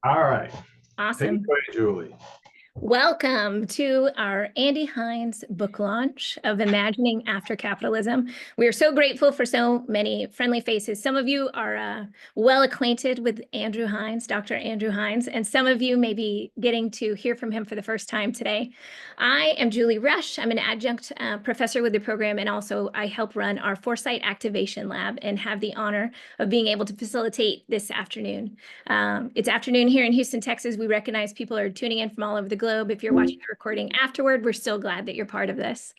All right. Take it Awesome. away, Julie. Welcome to our Andy Hines book launch of Imagining After Capitalism. We are so grateful for so many friendly faces. Some of you are well acquainted with Andrew Hines, Dr. Andrew Hines, and some of you may be getting to hear from him for the first time today. I am Julie Rush. I'm an adjunct professor with the program, and also I help run our Foresight Activation Lab and have the honor of being able to facilitate this afternoon. It's afternoon here in Houston, Texas. We recognize people are tuning in from all over the globe. If you're watching the recording afterward, we're still glad that you're part of this.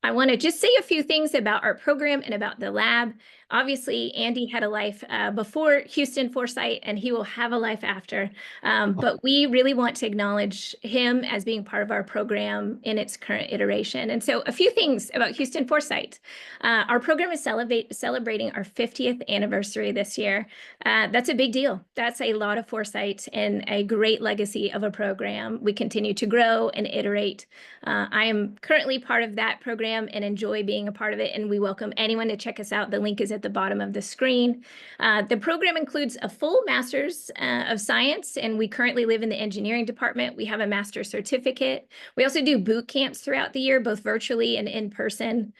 I want to just say a few things about our program and about the lab. Obviously, Andy had a life before Houston Foresight, and he will have a life after. But we really want to acknowledge him as being part of our program in its current iteration. And so a few things about Houston Foresight. Our program is celebrating our 50th anniversary this year. That's a big deal. That's a lot of foresight and a great legacy of a program. We continue to grow and iterate. I am currently part of that program and enjoy being a part of it, and we welcome anyone to check us out. The link is at the bottom of the screen. The program includes a full master's of science, and we currently live in the engineering department. We have a master's certificate. We also do boot camps throughout the year, both virtually and in person.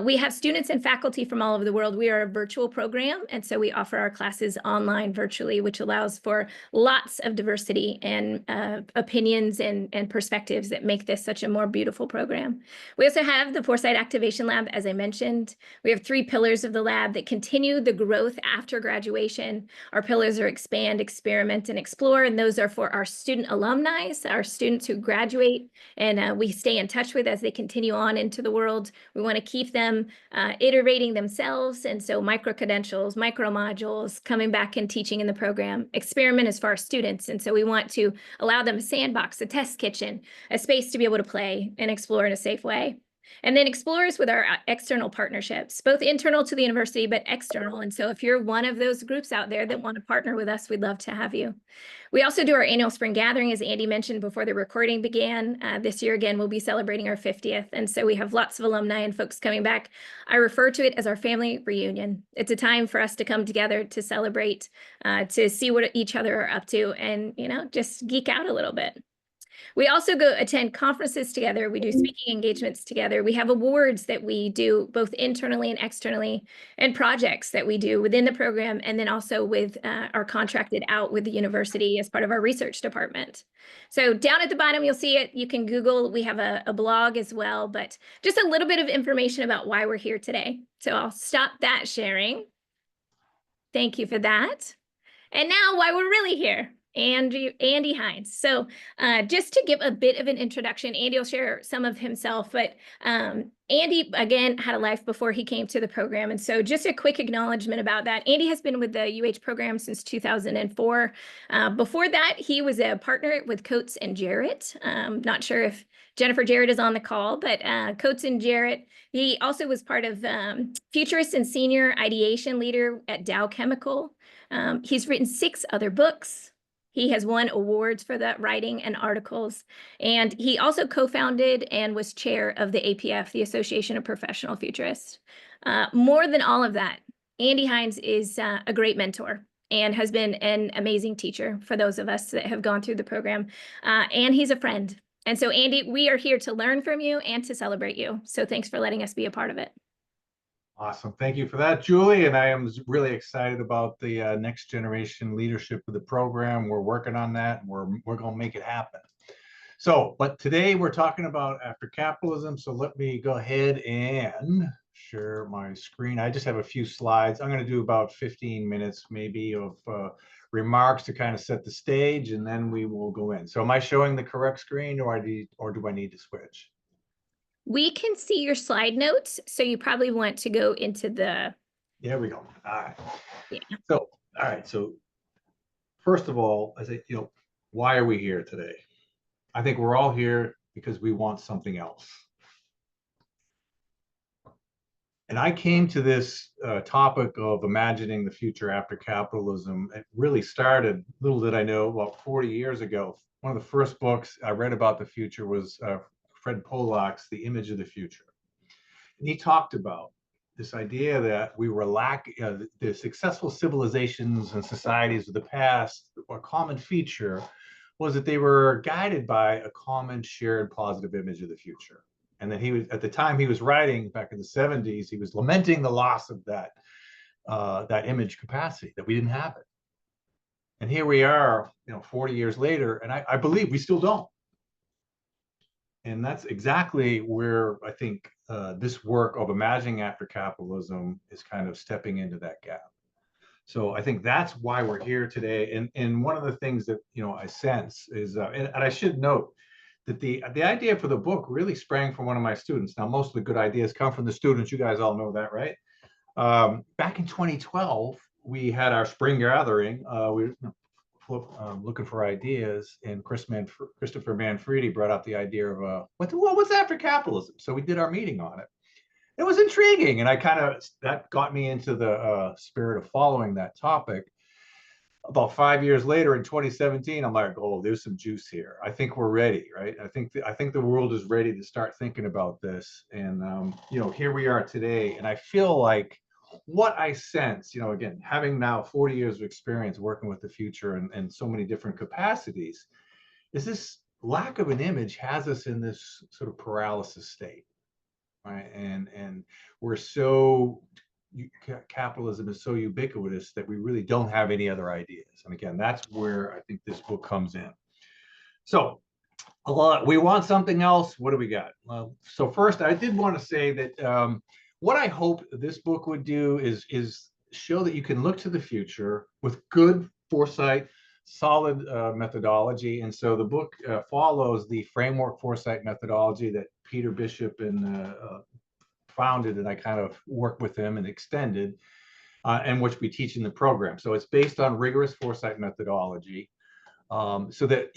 We have students and faculty from all over the world. We are a virtual program, and so we offer our classes online virtually, which allows for lots of diversity and opinions and perspectives that make this such a more beautiful program. We also have the Foresight Activation Lab, as I mentioned. We have 3 pillars of the lab that continue the growth after graduation. Our pillars are expand, experiment, and explore, and those are for our student alumni, our students who graduate, and we stay in touch with as they continue on into the world. We want to keep them iterating themselves, and so micro-credentials, micro-modules, coming back and teaching in the program. Experiment is for our students, and so we want to allow them a sandbox, a test kitchen, a space to be able to play and explore in a safe way. And then explorers with our external partnerships, both internal to the university, but external. And so if you're one of those groups out there that want to partner with us, we'd love to have you. We also do our annual spring gathering, as Andy mentioned before the recording began. This year, again, we'll be celebrating our 50th. And so we have lots of alumni and folks coming back. I refer to it as our family reunion. It's a time for us to come together to celebrate, to see what each other are up to, and, just geek out a little bit. We also go attend conferences together. We do speaking engagements together. We have awards that we do both internally and externally, and projects that we do within the program, and then also with are contracted out with the university as part of our research department. So down at the bottom, you'll see it. You can Google. We have a blog as well, but just a little bit of information about why we're here today. So I'll stop that sharing. Thank you for that. And now why we're really here. Andy Hines. So just to give a bit of an introduction, Andy will share some of himself, but Andy, again, had a life before he came to the program. And so just a quick acknowledgement about that. Andy has been with the UH program since 2004. Before that, he was a partner with Coates and Jarrett. Not sure if Jennifer Jarrett is on the call, but Coates and Jarrett. He also was part of futurist and senior ideation leader at Dow Chemical. He's written 6 other books. He has won awards for that writing and articles. And he also co-founded and was chair of the APF, the Association of Professional Futurists. More than all of that, Andy Hines is a great mentor and has been an amazing teacher for those of us that have gone through the program. And he's a friend. And so, Andy, we are here to learn from you and to celebrate you. So thanks for letting us be a part of it. Awesome. Thank you for that, Julie. And I am really excited about the next generation leadership of the program. We're working on that, and we're going to make it happen. So, but today we're talking about after capitalism. So let me go ahead and share my screen. I just have a few slides. I'm going to do about 15 minutes maybe of remarks to kind of set the stage, and then we will go in. So am I showing the correct screen, or do I need to switch? We can see your slide notes, so you probably want to go into the... There we go. All right. Yeah. So, all right. So first of all, I say, why are we here today? I think we're all here because we want something else. And I came to this topic of imagining the future after capitalism. It really started, little did I know, about 40 years ago. One of the first books I read about the future was Fred Polak's The Image of the Future. And he talked about this idea that we were the successful civilizations and societies of the past, a common feature was that they were guided by a common shared positive image of the future. And that he was, at the time he was writing back in the 70s, he was lamenting the loss of that image capacity, that we didn't have it. And here we are, 40 years later, and I believe we still don't. And that's exactly where I think this work of imagining after capitalism is kind of stepping into that gap. So I think that's why we're here today. And one of the things that I sense is, and I should note that the idea for the book really sprang from one of my students. Now, most of the good ideas come from the students. You guys all know that, right? Back in 2012, we had our spring gathering. We were looking for ideas, and Christopher Manfredi brought up the idea of what's after capitalism. So we did our meeting on it. It was intriguing, and that got me into the spirit of following that topic. About 5 years later, in 2017, I'm like, oh, there's some juice here. I think we're ready, right? I think the world is ready to start thinking about this, and here we are today. And I feel like what I sense, again, having now 40 years of experience working with the future and so many different capacities, is this lack of an image has us in this sort of paralysis state. Right? And we're capitalism is so ubiquitous that we really don't have any other ideas. And again, that's where I think this book comes in. So we want something else. What do we got? So first, I did want to say that what I hope this book would do is show that you can look to the future with good foresight, solid methodology. And so the book follows the framework foresight methodology that Peter Bishop founded, and I kind of worked with him and extended, and which we teach in the program. So it's based on rigorous foresight methodology. So that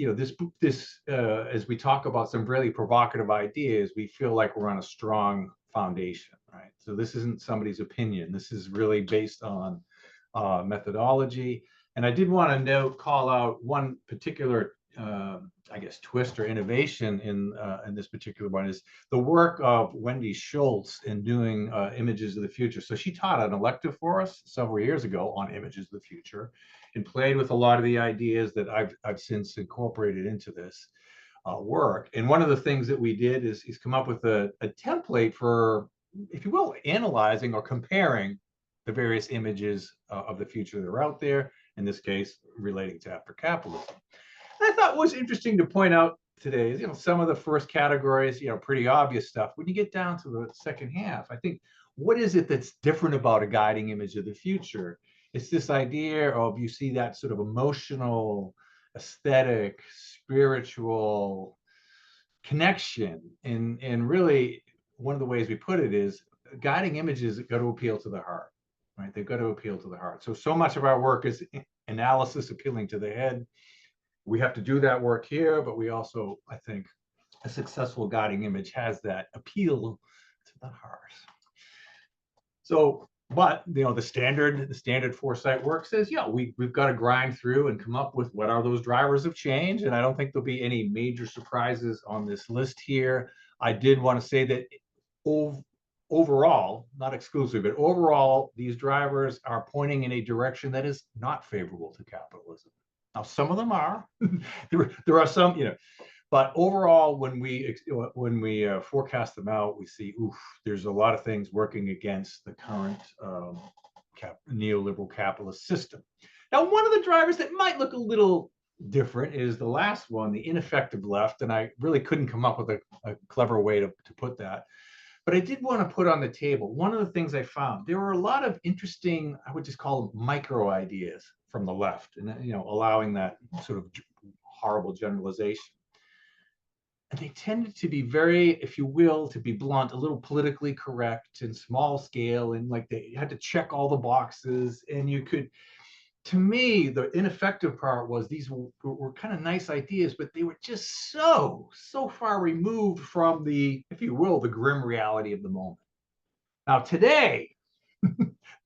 this as we talk about some really provocative ideas, we feel like we're on a strong foundation, right? So this isn't somebody's opinion. This is really based on methodology. And I did want to call out one particular, I guess, twist or innovation in this particular one is the work of Wendy Schultz in doing images of the future. So she taught an elective for us several years ago on images of the future, and played with a lot of the ideas that I've since incorporated into this work. And one of the things that we did is come up with a template for, if you will, analyzing or comparing the various images of the future that are out there, in this case, relating to after capitalism. And I thought was interesting to point out today is, some of the first categories, pretty obvious stuff. When you get down to the second half, I think, what is it that's different about a guiding image of the future? It's this idea of, you see that sort of emotional, aesthetic, spiritual connection. And really, one of the ways we put it is guiding images got to appeal to the heart, right? They've got to appeal to the heart. So much of our work is analysis appealing to the head. We have to do that work here, but we also, I think, a successful guiding image has that appeal to the heart. So, but the standard foresight work says, we've got to grind through and come up with what are those drivers of change. And I don't think there'll be any major surprises on this list here. I did want to say that overall, not exclusively, but overall, these drivers are pointing in a direction that is not favorable to capitalism. Now, some of them are. there are some, but overall, when we forecast them out, we see, there's a lot of things working against the current neoliberal capitalist system. Now, one of the drivers that might look a little different is the last one, the ineffective left, and I really couldn't come up with a clever way to put that. But I did want to put on the table, one of the things I found, there were a lot of interesting, I would just call them micro ideas from the left, and allowing that sort of horrible generalization. And they tended to be very, if you will, to be blunt, a little politically correct and small scale, and like they had to check all the boxes. And you could, to me, the ineffective part was these were kind of nice ideas, but they were just so far removed from the, if you will, the grim reality of the moment. Now today,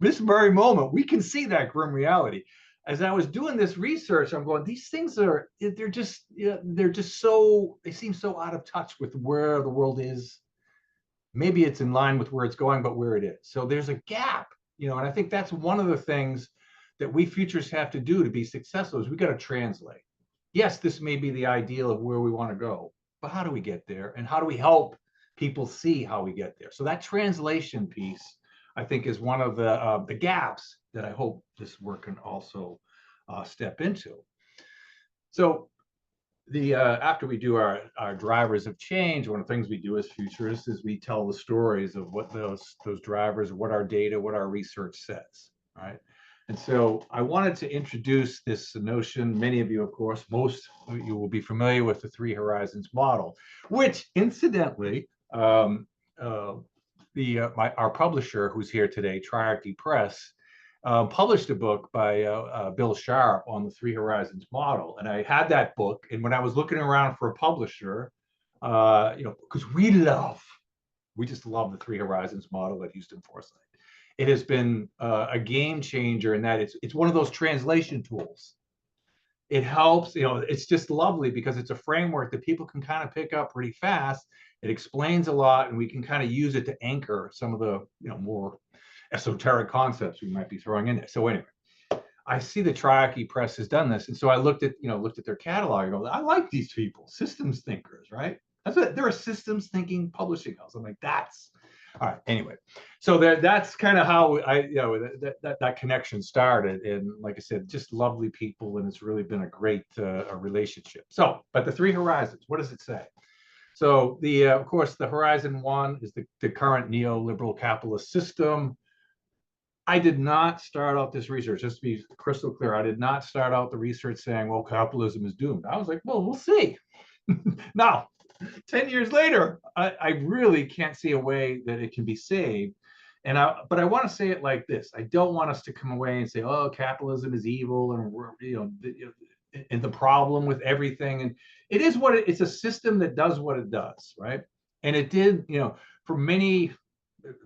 this very moment, we can see that grim reality. As I was doing this research, I'm going, these things they're just so, they seem so out of touch with where the world is maybe it's in line with where it's going, but where it is. So there's a gap, and I think that's one of the things that we futurists have to do to be successful is we got to translate. Yes, this may be the ideal of where we want to go, but how do we get there? And how do we help people see how we get there? So that translation piece, I think, is one of the gaps that I hope this work can also step into. So after we do our drivers of change, one of the things we do as futurists is we tell the stories of what those drivers, what our data, what our research says, right? And so I wanted to introduce this notion. Many of you, of course, most of you will be familiar with the Three Horizons model, which incidentally, our publisher who's here today, Triarchy Press, published a book by Bill Sharp on the Three Horizons model. And I had that book. And when I was looking around for a publisher, because we just love the Three Horizons model at Houston Foresight. It has been a game changer in that it's one of those translation tools. It helps, it's just lovely because it's a framework that people can kind of pick up pretty fast. It explains a lot, and we can kind of use it to anchor some of the more esoteric concepts we might be throwing in there. So anyway, I see the Triarchy Press has done this, and so I looked at their catalog. I go, I like these people, systems thinkers, right? They're a systems thinking publishing house. I'm like, that's all right. Anyway, so that's kind of how that connection started, and like I said, just lovely people, and it's really been a great relationship. So, but the Three Horizons, what does it say? So of course, the Horizon 1 is the current neoliberal capitalist system. I did not start out this research, just to be crystal clear. I did not start out the research saying, well, capitalism is doomed. I was like, well, we'll see. Now, 10 years later, I really can't see a way that it can be saved. But I want to say it like this. I don't want us to come away and say, oh, capitalism is evil and the problem with everything. And it is it's a system that does what it does, right? And it did, for many,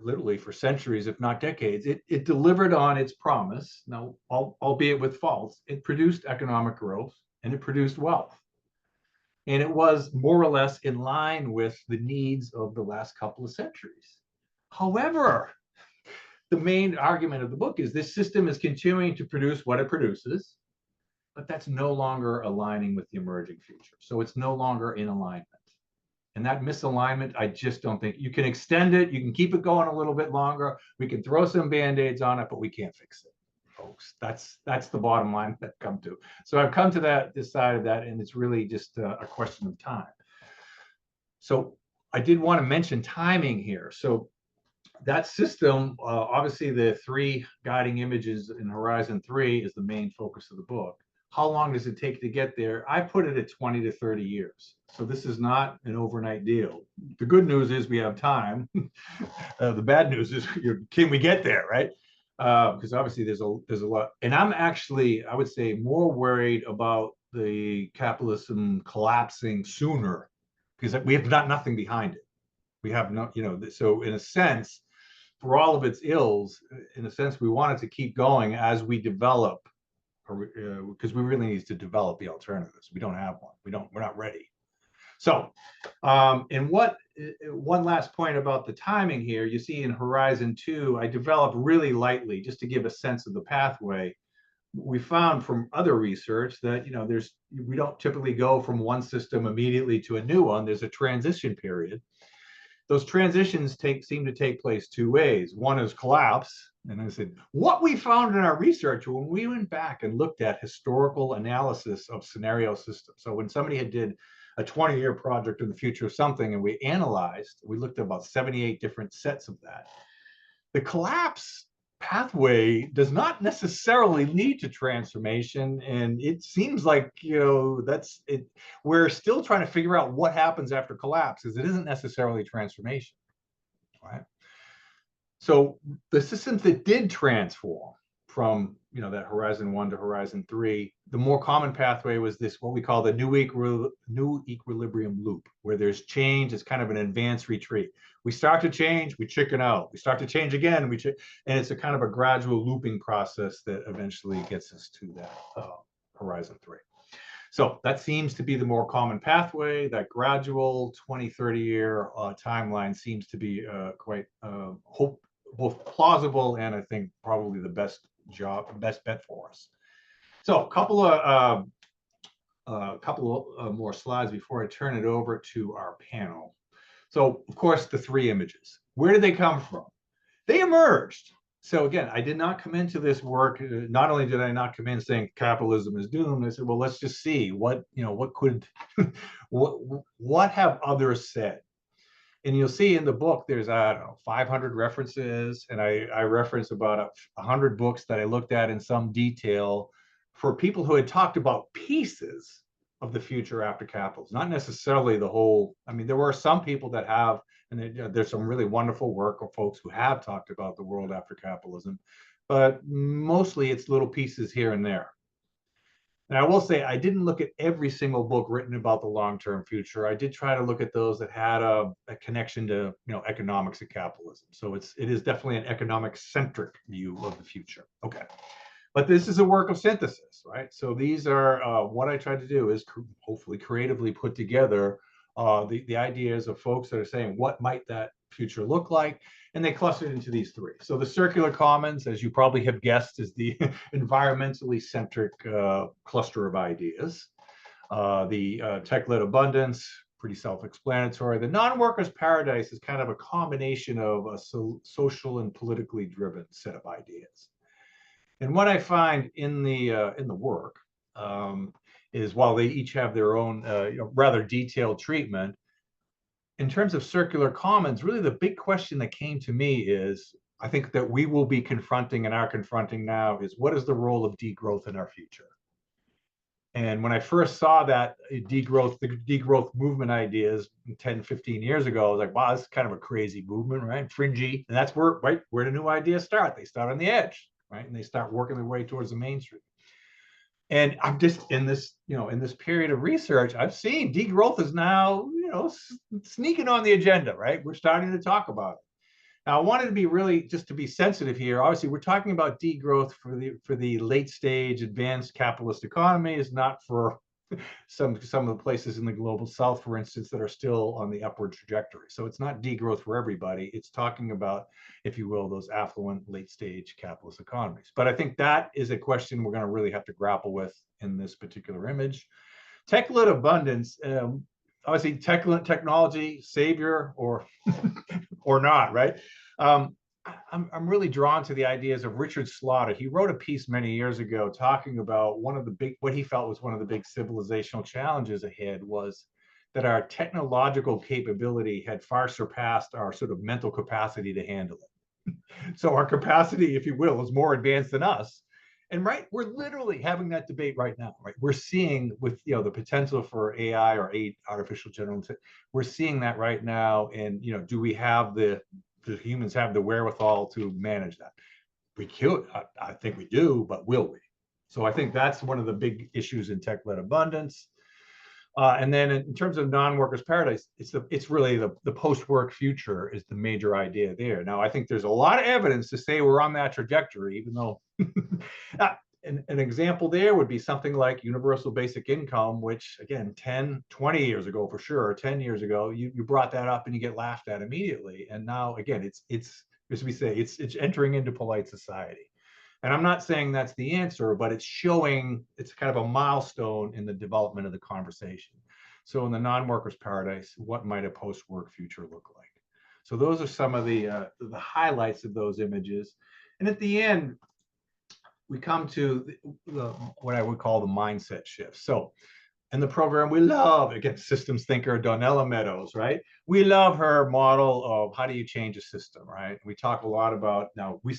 literally for centuries, if not decades, it delivered on its promise. Now, albeit with faults, it produced economic growth and it produced wealth. And it was more or less in line with the needs of the last couple of centuries. However, the main argument of the book is this system is continuing to produce what it produces, but that's no longer aligning with the emerging future. So it's no longer in alignment. And that misalignment, I just don't think you can extend it. You can keep it going a little bit longer. We can throw some Band-Aids on it, but we can't fix it, folks. That's the bottom line that I've come to. So I've come to decided that, and it's really just a question of time. So I did want to mention timing here. So that system, obviously the three guiding images in Horizon 3 is the main focus of the book. How long does it take to get there? I put it at 20 to 30 years. So this is not an overnight deal. The good news is we have time. The bad news is, can we get there, right? Because obviously there's a lot. And I'm actually, I would say, more worried about the capitalism collapsing sooner because we have nothing behind it. We have no, so in a sense, for all of its ills, in a sense, we want it to keep going as we develop, because we really need to develop the alternatives. We don't have one. We're not ready. So, and one last point about the timing here, you see in Horizon 2, I developed really lightly just to give a sense of the pathway. We found from other research that, we don't typically go from one system immediately to a new one. There's a transition period. Those transitions seem to take place two ways. One is collapse. And I said, what we found in our research when we went back and looked at historical analysis of scenario systems. So when somebody did a 20-year project in the future of something, and we looked at about 78 different sets of that. The collapse pathway does not necessarily lead to transformation. And it seems like, that's it. We're still trying to figure out what happens after collapse, because it isn't necessarily transformation, right? So the systems that did transform from that Horizon 1 to Horizon 3, the more common pathway was this, what we call the new equilibrium loop, where there's change. It's kind of an advanced retreat. We start to change, we chicken out. We start to change again, and it's a kind of a gradual looping process that eventually gets us to that Horizon 3. So that seems to be the more common pathway. That gradual 20, 30-year timeline seems to be quite both plausible and I think probably the best bet for us. So a couple of more slides before I turn it over to our panel. So of course, the three images. Where did they come from? They emerged. So again, I did not come into this work. Not only did I not come in saying capitalism is doomed, I said, well, let's just see what could, what have others said. And you'll see in the book, there's, I don't know, 500 references. And I reference about 100 books that I looked at in some detail for people who had talked about pieces of the future after capitalism, not necessarily the whole. I mean, there were some people that have, and there's some really wonderful work of folks who have talked about the world after capitalism, but mostly it's little pieces here and there. And I will say, I didn't look at every single book written about the long-term future. I did try to look at those that had a connection to, economics and capitalism. So it is definitely an economic-centric view of the future. Okay, but this is a work of synthesis, right? So these are what I tried to do is hopefully creatively put together the ideas of folks that are saying, what might that future look like? And they clustered into these three. So the circular commons, as you probably have guessed, is the environmentally centric cluster of ideas. The tech-led abundance, pretty self-explanatory. The non-workers paradise is kind of a combination of a social and politically driven set of ideas. And what I find in the work is while they each have their own rather detailed treatment, in terms of circular commons, really the big question that came to me is, I think that we will be confronting and are confronting now is, what is the role of degrowth in our future? And when I first saw that the degrowth movement ideas 10, 15 years ago, I was like, wow, this is kind of a crazy movement, right? Fringy. And that's where the new ideas start. They start on the edge, right? And they start working their way towards the mainstream. And I'm just in this period of research, I've seen degrowth is now, sneaking on the agenda, right? We're starting to talk about it. Now, I wanted to be really just to be sensitive here. Obviously, we're talking about degrowth for the late stage advanced capitalist economies, not for some of the places in the global south, for instance, that are still on the upward trajectory. So it's not degrowth for everybody. It's talking about, if you will, those affluent late stage capitalist economies. But I think that is a question we're going to really have to grapple with in this particular image. Tech-led abundance, obviously technology, savior or or not, right? I'm really drawn to the ideas of Richard Slaughter. He wrote a piece many years ago talking about what he felt was one of the big civilizational challenges ahead was that our technological capability had far surpassed our sort of mental capacity to handle it. So our capacity, if you will, is more advanced than us. And we're literally having that debate right now, right? We're seeing with the potential for AI or artificial general intelligence, we're seeing that right now. And do we have do humans have the wherewithal to manage that? We could, I think we do, but will we? So I think that's one of the big issues in tech-led abundance. And then in terms of non-workers paradise, it's really the post-work future is the major idea there. Now, I think there's a lot of evidence to say we're on that trajectory, even though an example there would be something like universal basic income, which again, 10, 20 years ago, for sure, 10 years ago, you brought that up and you get laughed at immediately. And now again, it's as we say, it's entering into polite society. And I'm not saying that's the answer, but it's kind of a milestone in the development of the conversation. So in the non-workers paradise, what might a post-work future look like? So those are some of the highlights of those images. And at the end, we come to what I would call the mindset shift. So in the program, we love, again, systems thinker Donella Meadows, right? We love her model of how do you change a system, right? We talk a lot about, now we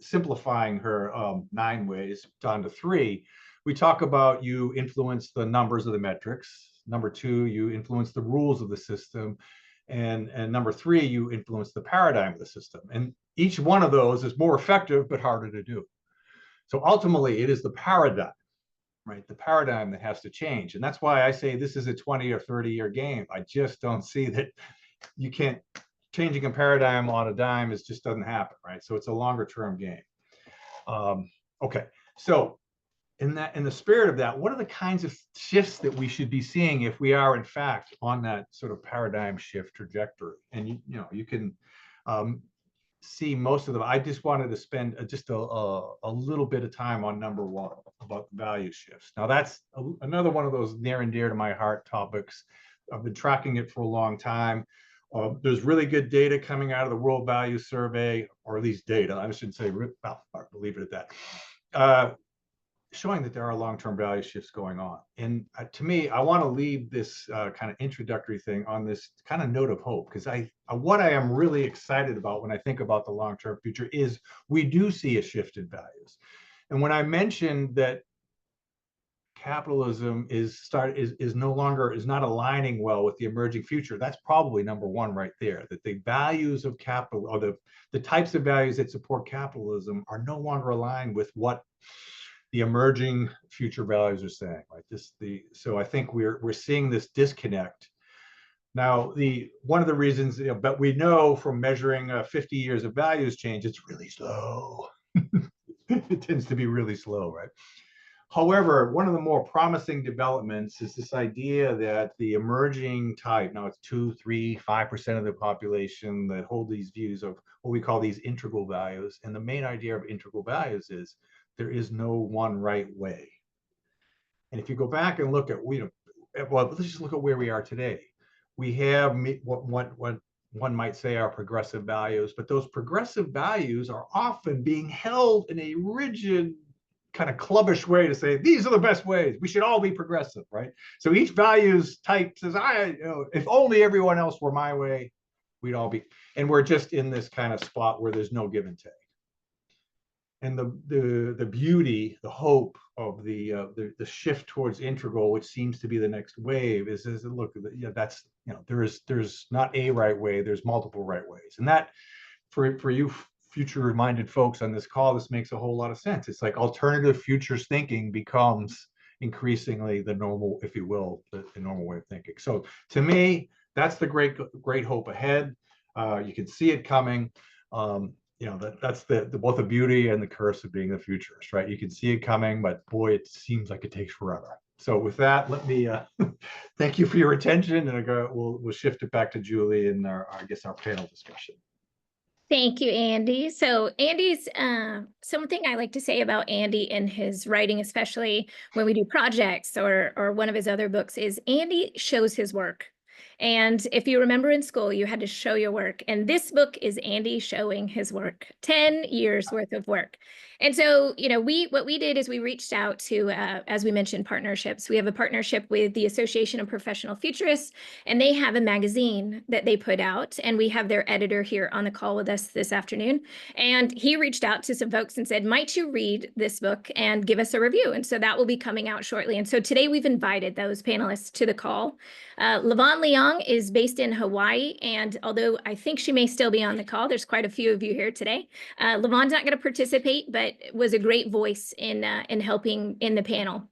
simplifying her 9 ways down to 3. We talk about you influence the numbers of the metrics. Number 2, you influence the rules of the system. And number 3, you influence the paradigm of the system. And each one of those is more effective, but harder to do. So ultimately, it is the paradigm, right? The paradigm that has to change. And that's why I say this is a 20 or 30-year game. I just don't see that you can't, changing a paradigm on a dime just doesn't happen, right? So it's a longer term game. Okay, so in the spirit of that, what are the kinds of shifts that we should be seeing if we are in fact on that sort of paradigm shift trajectory? And you can see most of them. I just wanted to spend just a little bit of time on number one about value shifts. Now that's another one of those near and dear to my heart topics. I've been tracking it for a long time. There's really good data coming out of the World Value Survey, or at least data. I shouldn't say, well, I'll leave it at that. Showing that there are long-term value shifts going on. And to me, I want to leave this kind of introductory thing on this kind of note of hope, because what I am really excited about when I think about the long-term future is we do see a shift in values. And when I mentioned that capitalism is not aligning well with the emerging future, that's probably number one right there, that the values of capital, or the types of values that support capitalism, are no longer aligned with what the emerging future values are saying, right? So I think we're seeing this disconnect. Now, one of the reasons, but we know from measuring 50 years of values change, it's really slow. It tends to be really slow, right? However, one of the more promising developments is this idea that the emerging type, now it's 2, 3, 5% of the population that hold these views of what we call these integral values. And the main idea of integral values is there is no one right way. And if you go back and look at, well, let's just look at where we are today. We have what one might say are progressive values, but those progressive values are often being held in a rigid, kind of clubbish way to say, these are the best ways. We should all be progressive, right? So each values type says, if only everyone else were my way, we'd all be. And we're just in this kind of spot where there's no give and take. And the beauty, the hope of the shift towards integral, which seems to be the next wave, is look, that's, there's not a right way, there's multiple right ways. And that, for you future minded folks on this call, this makes a whole lot of sense. It's like alternative futures thinking becomes increasingly the normal, if you will, the normal way of thinking. So to me, that's the great hope ahead. You can see it coming. That's both the beauty and the curse of being the futurist, right? You can see it coming, but boy, it seems like it takes forever. So with that, let me thank you for your attention, and we'll shift it back to Julie and our panel discussion. Thank you, Andy. So Andy's, something I like to say about Andy and his writing, especially when we do projects or one of his other books, is Andy shows his work. And if you remember in school, you had to show your work. And this book is Andy showing his work, 10 years worth of work. And so, what we did is we reached out to, as we mentioned, partnerships. We have a partnership with the Association of Professional Futurists, and they have a magazine that they put out. And we have their editor here on the call with us this afternoon. And he reached out to some folks and said, might you read this book and give us a review? And so that will be coming out shortly. And so today we've invited those panelists to the call. Lavon Leong is based in Hawaii, and although I think she may still be on the call, there's quite a few of you here today. Lavon's not going to participate, but was a great voice in helping in the panel.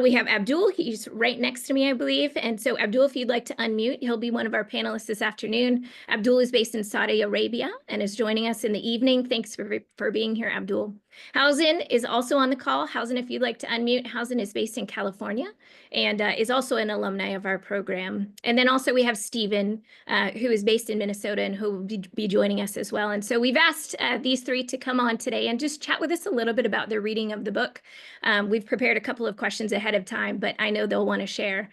We have Abdul, he's right next to me, I believe. And so Abdul, if you'd like to unmute, he'll be one of our panelists this afternoon. Abdul is based in Saudi Arabia and is joining us in the evening. Thanks for being here, Abdul. Hausen is also on the call. Hausen, if you'd like to unmute, Hausen is based in California and is also an alumni of our program. And then also we have Stephen, who is based in Minnesota and who will be joining us as well. And so we've asked these three to come on today and just chat with us a little bit about their reading of the book. We've prepared a couple of questions ahead of time, but I know they'll want to share.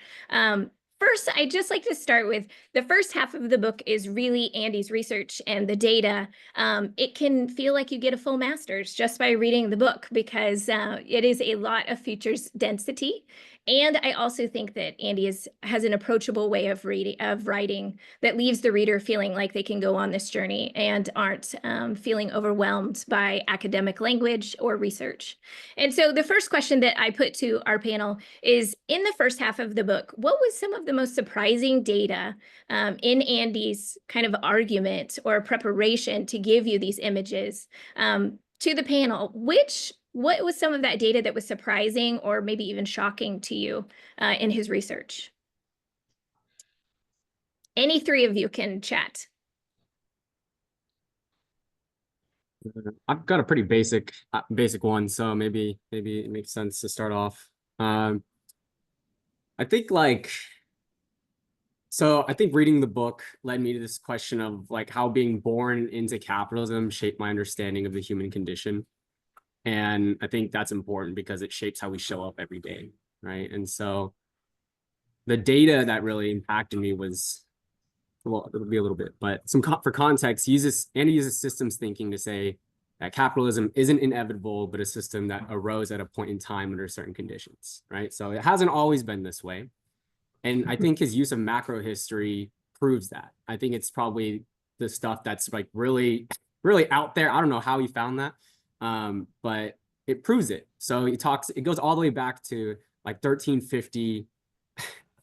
First, I'd just like to start with the first half of the book is really Andy's research and the data. It can feel like you get a full master's just by reading the book because it is a lot of futures density. And I also think that Andy has an approachable way of writing that leaves the reader feeling like they can go on this journey and aren't feeling overwhelmed by academic language or research. And so the first question that I put to our panel is, in the first half of the book, what was some of the most surprising data in Andy's kind of argument or preparation to give you these images? To the panel, what was some of that data that was surprising or maybe even shocking to you in his research? Any three of you can chat. I've got a pretty basic one, so maybe it makes sense to start off. Um, I think like I think reading the book led me to this question of like how being born into capitalism shaped my understanding of the human condition. And I think that's important because it shapes how we show up every day, right? And so the data that really impacted me was, well, it'll be a little bit, but for context, Andy uses systems thinking to say that capitalism isn't inevitable, but a system that arose at a point in time under certain conditions, right? So it hasn't always been this way. And I think his use of macro history proves that. I think it's probably the stuff that's like really, really out there. I don't know how he found that, but it proves it. So it goes all the way back to like 1350,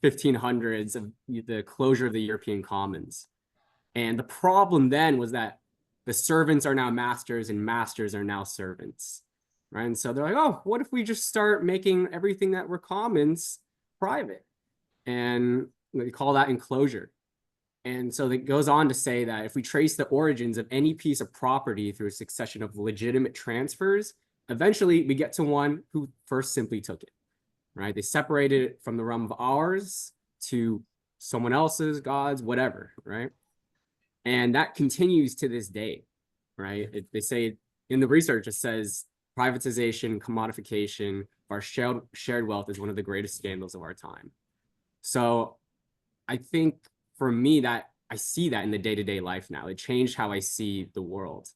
1500s of the closure of the European commons. And the problem then was that the servants are now masters and masters are now servants, right? And so they're like, oh, what if we just start making everything that were commons private? And they call that enclosure. And so it goes on to say that if we trace the origins of any piece of property through a succession of legitimate transfers, eventually we get to one who first simply took it, right? They separated it from the realm of ours to someone else's, God's, whatever, right? And that continues to this day, right? They say in the research, it says privatization, commodification of our shared wealth is one of the greatest scandals of our time. So I think for me that I see that in the day-to-day life now. It changed how I see the world,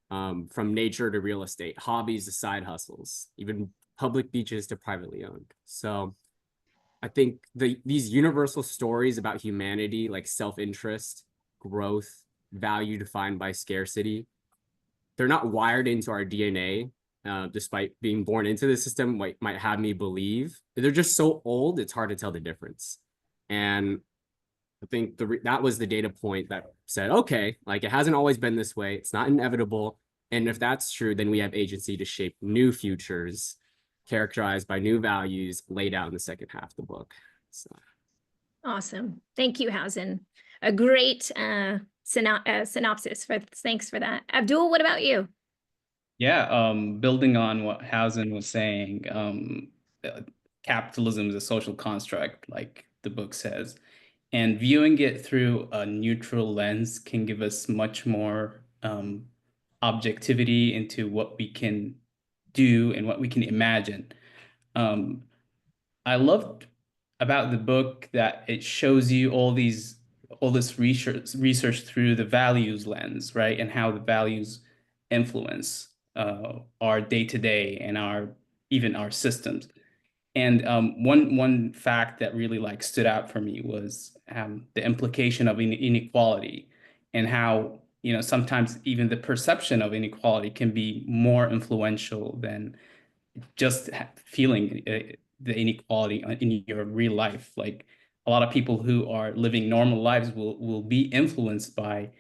from nature to real estate, hobbies to side hustles, even public beaches to privately owned. So I think these universal stories about humanity, like self-interest, growth, value defined by scarcity, they're not wired into our DNA, despite being born into the system, might have me believe. They're just so old, it's hard to tell the difference. And I think that was the data point that said, okay, like it hasn't always been this way. It's not inevitable. And if that's true, then we have agency to shape new futures characterized by new values laid out in the second half of the book. So. Awesome. Thank you, Hausen. A great synopsis. Thanks for that. Abdul, what about you? Yeah, building on what Hausen was saying, capitalism is a social construct, like the book says, and viewing it through a neutral lens can give us much more objectivity into what we can do and what we can imagine. I loved about the book that it shows you all this research through the values lens, right? And how the values influence our day-to-day and even our systems. And one fact that really like stood out for me was the implication of inequality, and how, you know, sometimes even the perception of inequality can be more influential than just feeling the inequality in your real life. Like a lot of people who are living normal lives will be influenced by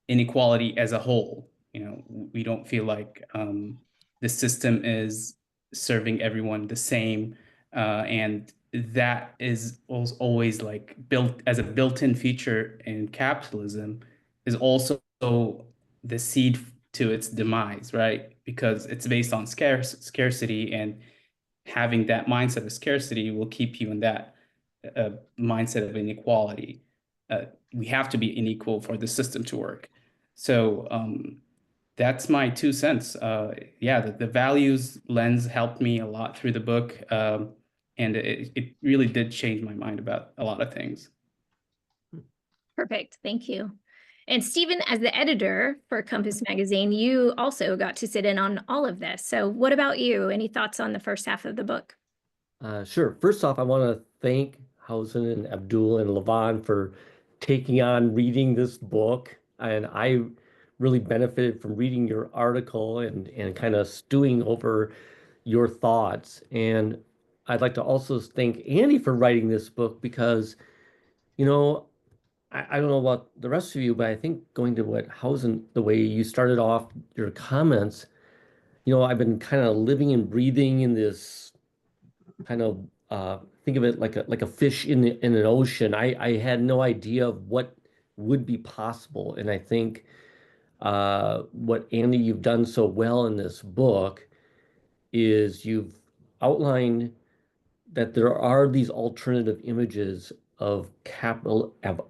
inequality as a whole. You know, we don't feel like the system is serving everyone the same, and that is always like built as a built-in feature in capitalism, is also the seed to its demise, right? Because it's based on scarcity, and having that mindset of scarcity will keep you in that mindset of inequality. We have to be unequal for the system to work. So that's my 2 cents. Yeah, the values lens helped me a lot through the book, and it really did change my mind about a lot of things. Perfect. Thank you. And Stephen, as the editor for Compass Magazine, you also got to sit in on all of this. So what about you? Any thoughts on the first half of the book? Sure. First off, I want to thank Hausen and Abdul and Levon for taking on reading this book. And I really benefited from reading your article and kind of stewing over your thoughts. And I'd like to also thank Andy for writing this book because, you know, I don't know about the rest of you, but I think going to what Hausen, the way you started off your comments, you know, I've been kind of living and breathing in this kind of think of it like a fish in an ocean. I had no idea of what would be possible, and I think what Andy, you've done so well in this book is you've outlined that there are these alternative images of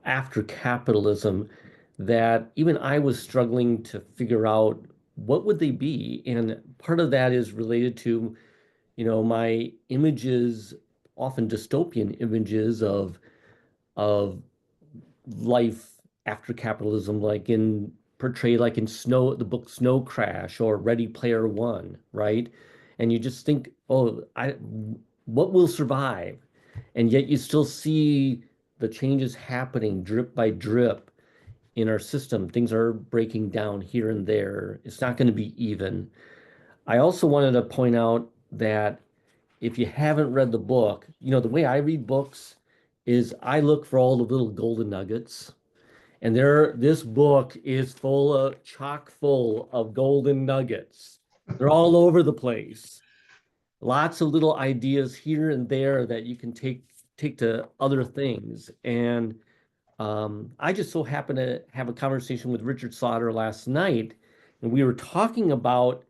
after capitalism that even I was struggling to figure out what would they be. And part of that is related to, my images, often dystopian images of life after capitalism, portrayed like in the book Snow Crash or Ready Player One, right? And you just think, oh, what will survive? And yet you still see the changes happening drip by drip in our system. Things are breaking down here and there. It's not going to be even. I also wanted to point out that if you haven't read the book, the way I read books is I look for all the little golden nuggets. And this book is chock full of golden nuggets. They're all over the place. Lots of little ideas here and there that you can take to other things. And I just so happened to have a conversation with Richard Slaughter last night, and we were talking about,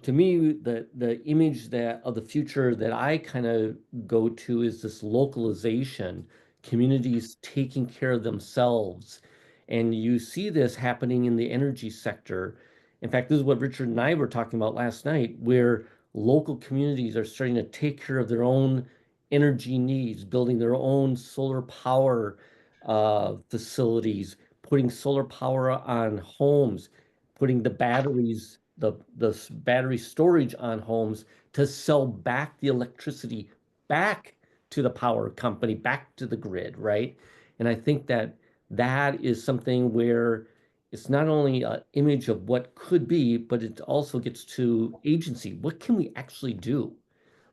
to me, the image of the future that I kind of go to is this localization, communities taking care of themselves. And you see this happening in the energy sector. In fact, this is what Richard and I were talking about last night, where local communities are starting to take care of their own energy needs, building their own solar power facilities, putting solar power on homes, putting the batteries, the battery storage on homes to sell back the electricity back to the power company, back to the grid, right? And I think that is something where it's not only an image of what could be, but it also gets to agency. What can we actually do?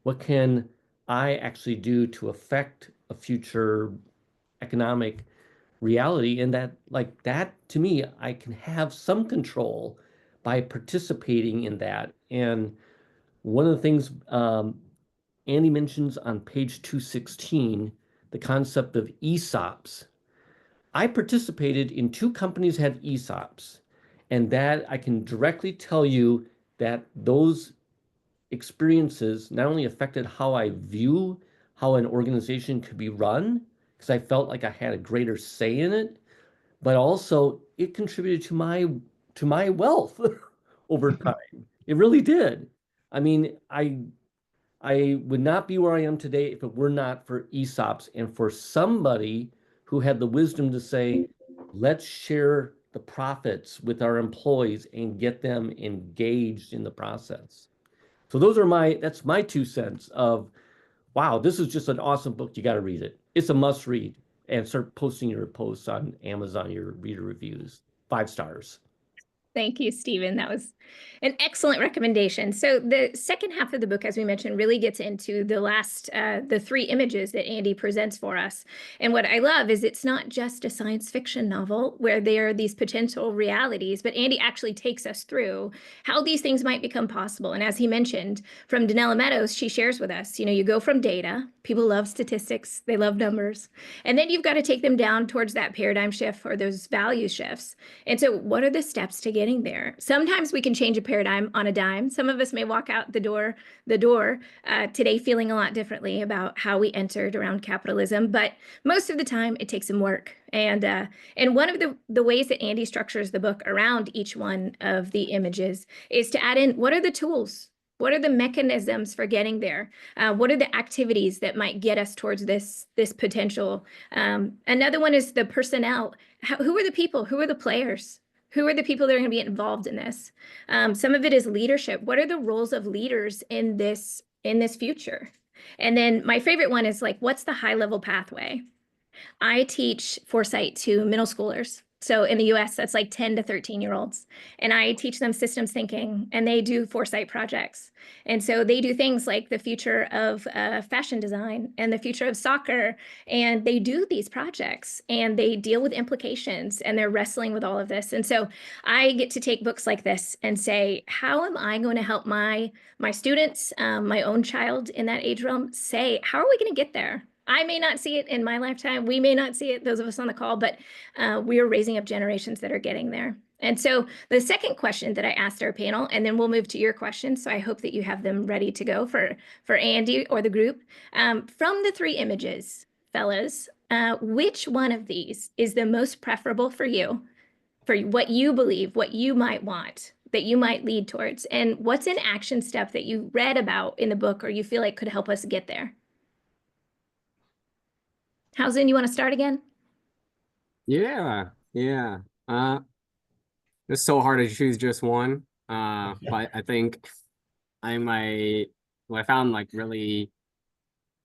What can I actually do to affect a future economic reality? And that to me, I can have some control by participating in that. And one of the things Andy mentions on page 216, the concept of ESOPs. I participated in 2 companies had ESOPs, and that I can directly tell you that those experiences not only affected how I view how an organization could be run, because I felt like I had a greater say in it, but also it contributed to my wealth over time. It really did. I mean, I would not be where I am today if it were not for ESOPs and for somebody who had the wisdom to say, let's share the profits with our employees and get them engaged in the process. So that's my 2 cents of, wow, this is just an awesome book. You got to read it. It's a must read, and start posting your posts on Amazon, your reader reviews, 5 stars. Thank you, Stephen. That was an excellent recommendation. So the second half of the book, as we mentioned, really gets into the 3 images that Andy presents for us. And what I love is it's not just a science fiction novel where there are these potential realities, but Andy actually takes us through how these things might become possible. And as he mentioned, from Danella Meadows, she shares with us, you go from data, people love statistics, they love numbers, and then you've got to take them down towards that paradigm shift or those value shifts. And so what are the steps to getting there? Sometimes we can change a paradigm on a dime. Some of us may walk out the door today feeling a lot differently about how we entered around capitalism, but most of the time it takes some work. And one of the ways that Andy structures the book around each one of the images is to add in, what are the tools? What are the mechanisms for getting there? What are the activities that might get us towards this potential? Another one is the personnel. Who are the people? Who are the players? Who are the people that are going to be involved in this? Some of it is leadership. What are the roles of leaders in this future? And then my favorite one is what's the high level pathway? I teach Foresight to middle schoolers. So in the US, that's 10 to 13-year-olds. And I teach them systems thinking, and they do Foresight projects. And so they do things like the future of fashion design and the future of soccer. And they do these projects and they deal with implications and they're wrestling with all of this. And so I get to take books like this and say, how am I going to help my students, my own child in that age realm, say, how are we going to get there? I may not see it in my lifetime. We may not see it, those of us on the call, but we are raising up generations that are getting there. And so the second question that I asked our panel, and then we'll move to your questions. So I hope that you have them ready to go for Andy or the group. From the three images, fellas, which one of these is the most preferable for you, for what you believe, what you might want, that you might lead towards? And what's an action step that you read about in the book or you feel like could help us get there? Housen, you want to start again? Yeah. It's so hard to choose just one. But I think what I found like really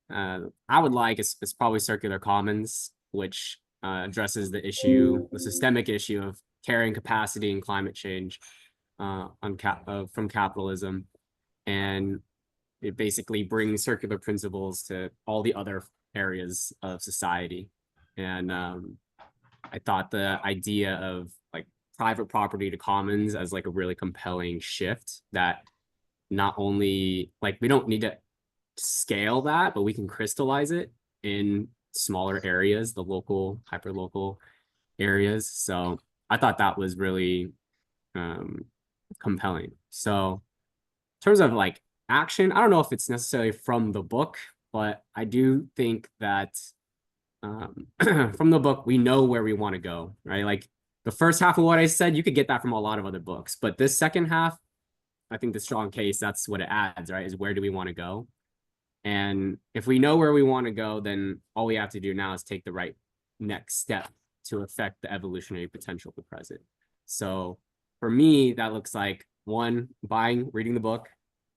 I would like is probably circular commons, which addresses the systemic issue of carrying capacity and climate change from capitalism, and it basically brings circular principles to all the other areas of society. And I thought the idea of like private property to commons as like a really compelling shift, that not only like we don't need to scale that, but we can crystallize it in smaller areas, the local, hyperlocal areas. So I thought that was really compelling. So in terms of like action, I don't know if it's necessarily from the book, but I do think that from the book, we know where we want to go, right? Like the first half of what I said, you could get that from a lot of other books, but this second half, I think the strong case, that's what it adds, right? Is where do we want to go? And if we know where we want to go, then all we have to do now is take the right next step to affect the evolutionary potential of the present. So for me, that looks like one, reading the book,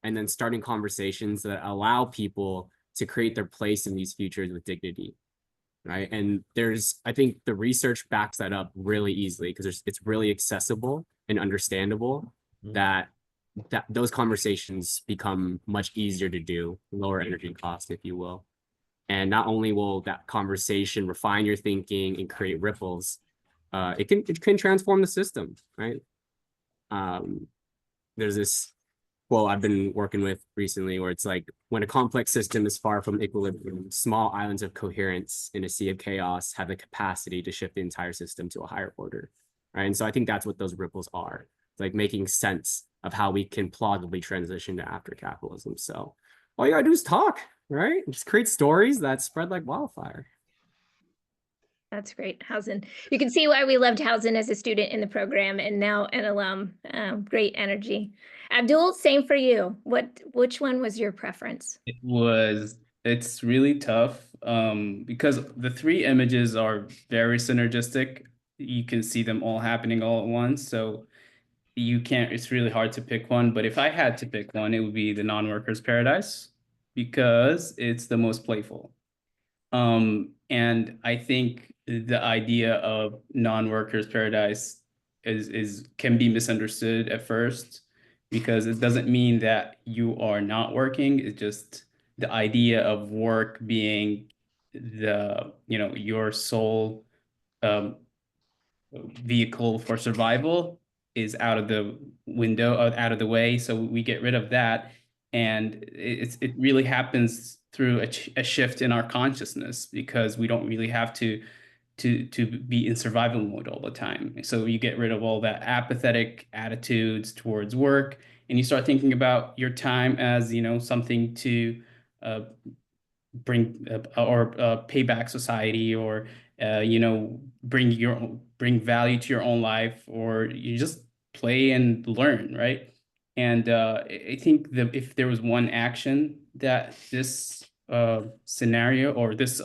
and then starting conversations that allow people to create their place in these futures with dignity, right? And I think the research backs that up really easily because it's really accessible and understandable that those conversations become much easier to do, lower energy cost, if you will. And not only will that conversation refine your thinking and create ripples, it can transform the system, right? There's this quote I've been working with recently where it's like, when a complex system is far from equilibrium, small islands of coherence in a sea of chaos have the capacity to shift the entire system to a higher order, right? And so I think that's what those ripples are. It's like making sense of how we can plausibly transition to after capitalism. So all you gotta do is talk, right? Just create stories that spread like wildfire. That's great, Housen. You can see why we loved Housen as a student in the program and now an alum. Great energy. Abdul, same for you. Which one was your preference? It's really tough because the three images are very synergistic. You can see them all happening all at once. So it's really hard to pick one. But if I had to pick one, it would be the non-workers paradise because it's the most playful. And I think the idea of non-workers paradise can be misunderstood at first because it doesn't mean that you are not working. It's just the idea of work being your sole vehicle for survival is out of the window, out of the way. So we get rid of that. And it really happens through a shift in our consciousness because we don't really have to be in survival mode all the time. So you get rid of all that apathetic attitudes towards work, and you start thinking about your time as, something to bring or pay back society, or bring value to your own life, or you just play and learn, right? And I think that if there was one action that this scenario or this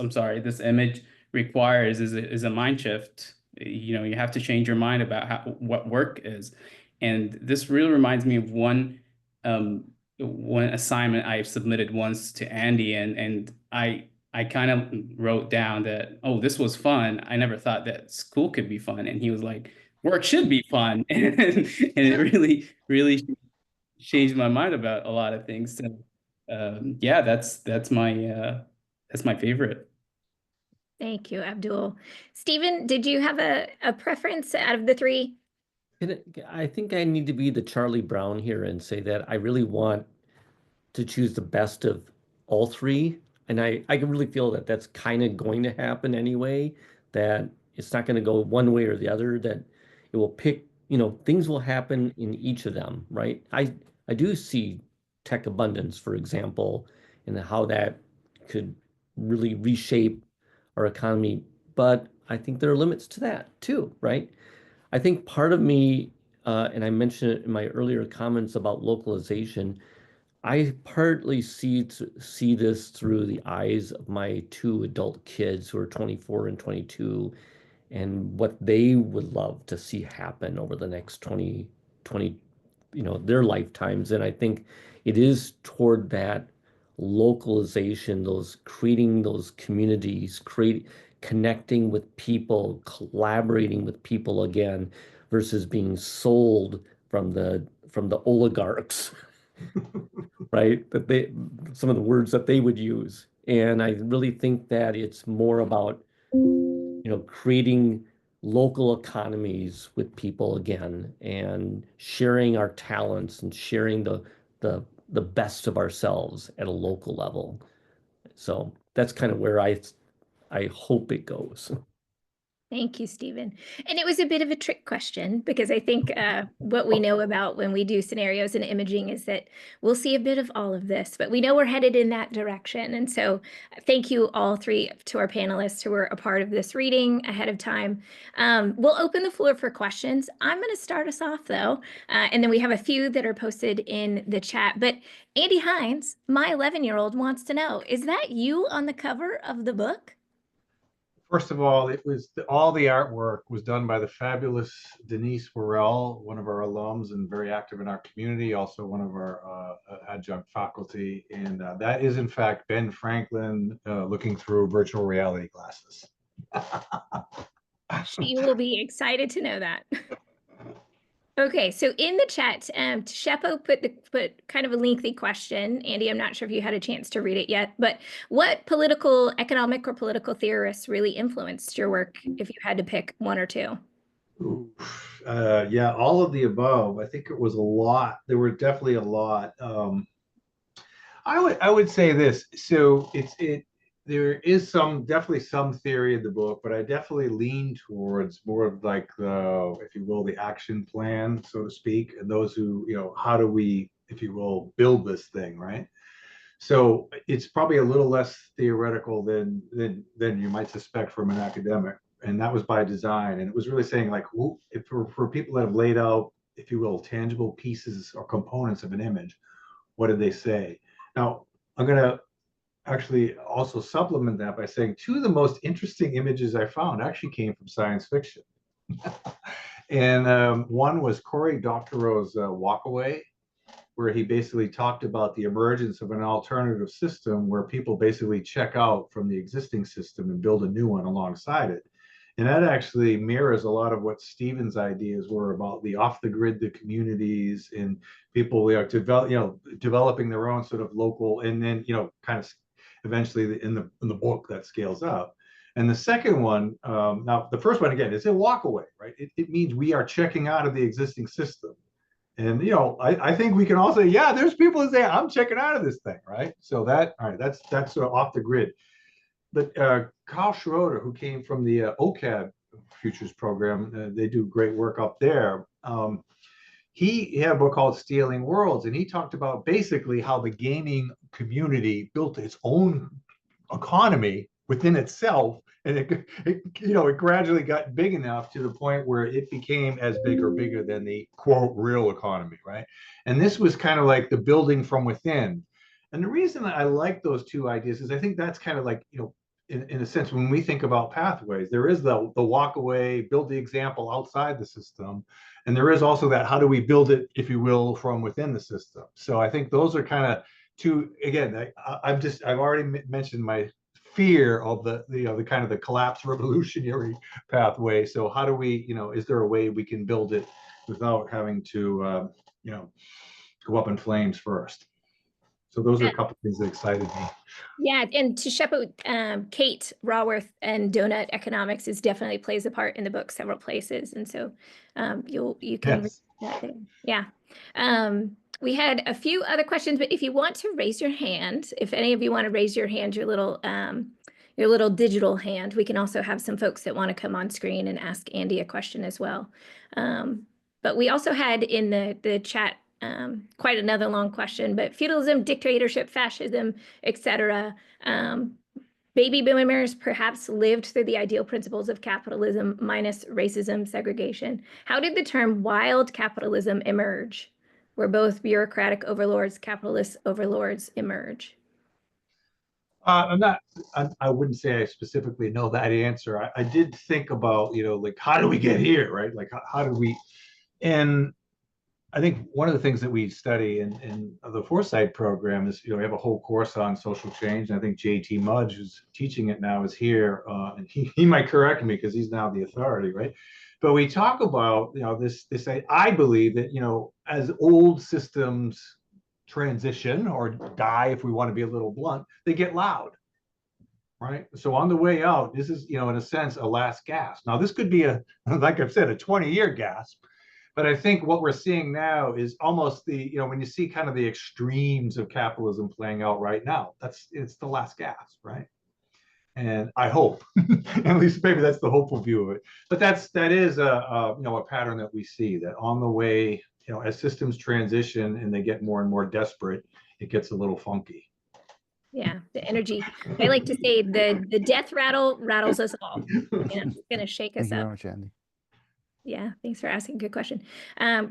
image requires is a mind shift. You have to change your mind about what work is. And this really reminds me of one assignment I submitted once to Andy, and I kind of wrote down that, oh, this was fun. I never thought that school could be fun. And he was like, work should be fun. And it really changed my mind about a lot of things. So yeah, that's my favorite. Thank you, Abdul. Stephen, did you have a preference out of the three? I think I need to be the Charlie Brown here and say that I really want to choose the best of all three. And I can really feel that that's kind of going to happen anyway, that it's not going to go one way or the other, that it will pick things will happen in each of them, right? I do see tech abundance, for example, and how that could really reshape our economy. But I think there are limits to that too, right? I think part of me, and I mentioned it in my earlier comments about localization, I partly see this through the eyes of my two adult kids who are 24 and 22, and what they would love to see happen over the next 20, their lifetimes. And I think it is toward that localization, those creating those communities, connecting with people, collaborating with people again, versus being sold from the oligarchs, right? Some of the words that they would use. And I really think that it's more about, creating local economies with people again and sharing our talents and sharing the best of ourselves at a local level. So that's kind of where I hope it goes. Thank you, Stephen. And it was a bit of a trick question because I think what we know about when we do scenarios and imaging is that we'll see a bit of all of this, but we know we're headed in that direction. And so thank you all three to our panelists who were a part of this reading ahead of time. We'll open the floor for questions. I'm going to start us off though, and then we have a few that are posted in the chat. But Andy Hines, my 11-year-old, wants to know, is that you on the cover of the book? First of all, it was all the artwork was done by the fabulous Denise Worrell, one of our alums and very active in our community, also one of our adjunct faculty. And that is, in fact, Ben Franklin looking through virtual reality glasses. She will be excited to know that. Okay, so in the chat, Shepo put kind of a lengthy question. Andy, I'm not sure if you had a chance to read it yet, but what political, economic, or political theorists really influenced your work if you had to pick one or two? Yeah, all of the above. I think it was a lot. There were definitely a lot. I would say this. So there is definitely some theory in the book, but I definitely lean towards more of like if you will, the action plan, so to speak, and those who, how do we, if you will, build this thing, right? So it's probably a little less theoretical than you might suspect from an academic, and that was by design. And it was really saying like, if for people that have laid out, if you will, tangible pieces or components of an image, what did they say? Now, I'm going to actually also supplement that by saying two of the most interesting images I found actually came from science fiction. And one was Cory Doctorow's Walkaway, where he basically talked about the emergence of an alternative system where people basically check out from the existing system and build a new one alongside it. And that actually mirrors a lot of what Stephen's ideas were about the off the grid, the communities, and people developing their own sort of local, and then kind of eventually in the book that scales up. And the second one, now the first one again is a walk away, right? It means we are checking out of the existing system. And I think we can all say, yeah, there's people who say I'm checking out of this thing, right? So that's sort of off the grid. But Carl Schroeder, who came from the OCAD Futures program, they do great work up there. He had a book called Stealing Worlds, and he talked about basically how the gaming community built its own economy within itself, and it gradually got big enough to the point where it became as big or bigger than the quote real economy, right? And this was kind of like the building from within. And the reason I like those two ideas is I think that's kind of like, in a sense, when we think about pathways, there is the walk away, build the example outside the system. And there is also that, how do we build it, if you will, from within the system? So I think those are kind of two, again, I've already mentioned my fear of the kind of the collapse revolutionary pathway. So how do we, is there a way we can build it without having to, go up in flames first? So those are a couple of things that excited me. Yeah, and to Shepo, Kate Raworth and Donut Economics definitely plays a part in the book several places, and so you can read that there. Yeah. We had a few other questions, but if you want to raise your hand, if any of you want to raise your hand, your little digital hand, we can also have some folks that want to come on screen and ask Andy a question as well. But we also had in the chat quite another long question, but feudalism, dictatorship, fascism, etc. Baby boomers perhaps lived through the ideal principles of capitalism minus racism, segregation. How did the term wild capitalism emerge, where both bureaucratic overlords, capitalist overlords emerge? I wouldn't say I specifically know that answer. I did think about, like, how do we get here, right? Like, how do we, and I think one of the things that we study in the Foresight program is, we have a whole course on social change. And I think JT Mudge, who's teaching it now, is here, and he might correct me because he's now the authority, right? But we talk about, this I believe that, as old systems transition or die, if we want to be a little blunt, they get loud, right? So on the way out, this is, in a sense, a last gasp. Now, this could be like I've said, a 20-year gasp. But I think what we're seeing now is almost when you see kind of the extremes of capitalism playing out right now, it's the last gasp, right? And I hope, at least maybe that's the hopeful view of it. But that is a pattern that we see, that on the way, as systems transition and they get more and more desperate, it gets a little funky. Yeah, the energy. I like to say the death rattle rattles us all. It's going to shake us Thank you very up. much, Andy. Yeah, thanks for asking. Good question.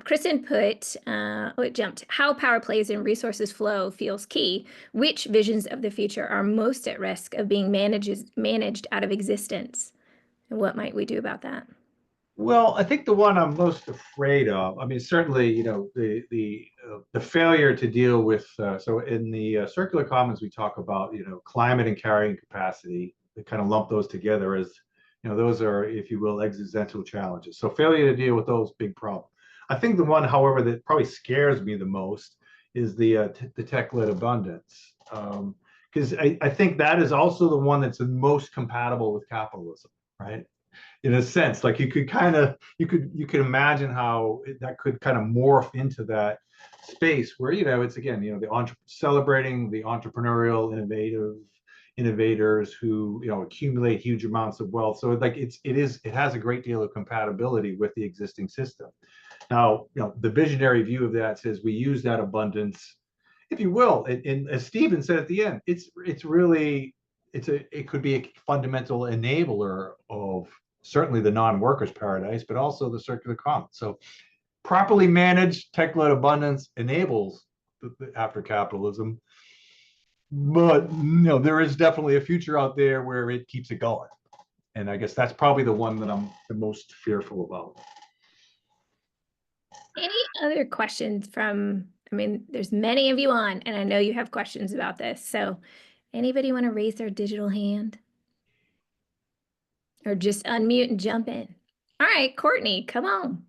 Kristen put, it jumped. How power plays and resources flow feels key. Which visions of the future are most at risk of being managed out of existence? And what might we do about that? Well, I think the one I'm most afraid of, I mean, certainly, the failure to deal with, so in the circular commons, we talk about, climate and carrying capacity. They kind of lump those together as, those are, if you will, existential challenges. So failure to deal with those, big problem. I think the one, however, that probably scares me the most is the tech-led abundance. Because I think that is also the one that's the most compatible with capitalism, right? In a sense, like you could imagine how that could kind of morph into that space where, it's again, celebrating the entrepreneurial innovators who, accumulate huge amounts of wealth. So like it has a great deal of compatibility with the existing system. Now, the visionary view of that says we use that abundance, if you will, and as Stephen said at the end, it could be a fundamental enabler of certainly the non-workers paradise, but also the circular commons. So properly managed tech-led abundance enables after capitalism. But there is definitely a future out there where it keeps it going. And I guess that's probably the one that I'm the most fearful about. Any other questions there's many of you on, and I know you have questions about this. So anybody want to raise their digital hand? Or just unmute and jump in. All right, Courtney, come on.